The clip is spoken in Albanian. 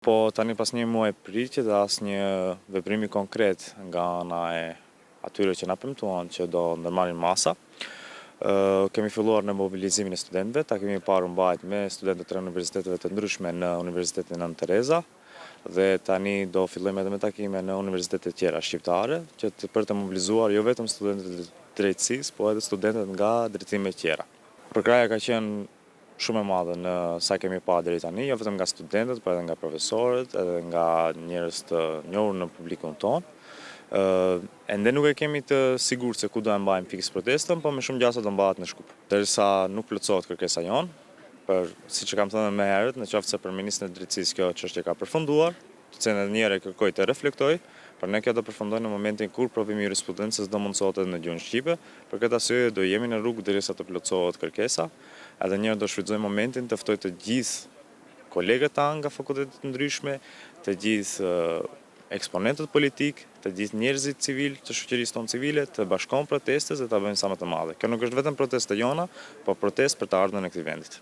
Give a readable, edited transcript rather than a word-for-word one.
Po tani pas një muaj pritje dhe asnjë veprimi konkret nga ana e atyre që na premtuan që do ndërmarrin masa. Kemi filluar në mobilizimin e studentëve, ta kemi parë mbajt me studentët të universiteteve të ndryshme në Universitetin Nën Tereza dhe tani do fillojmë edhe me takime në universitetet tjera shqiptare për të mobilizuar jo vetëm studentët e drejtësisë, po edhe studentët nga drejtimet tjera. Përkraja ka qenë shumë e madhe në sa kemi parë deri tani, jo vetëm nga studentët, por edhe nga profesorët, edhe nga njerëz të njohur në publikun tonë. Ende nuk e kemi të sigurt se ku do e mbajmë fiks protestën, po me shumë gjasa do mbahet në Shkup. Derisa nuk plotësohet kërkesa jonë, siç e kam thënë më herët, nëse për ministrin e drejtësisë kjo çështje ka përfunduar, të cilën edhe një herë kërkoj të reflektoj, por ne kjo do përfundojë në momentin kur provimi i jurisprudencës do mundsohet edhe në gjuhën shqipe. Për këtë arsye do jemi në rrugë derisa të plotësohet kërkesa. Edhe një herë do shfrytëzoj momentin të ftoj të gjithë kolegët tanë nga fakultetet të ndryshme, të gjithë eksponentët politik, të gjithë njerëzit civil të shoqërisë tonë civile, të bashkohen protestës dhe ta bëjmë sa më të madhe. Kjo nuk është vetëm protestë jona, por protestë për të ardhmen e këtij vendit.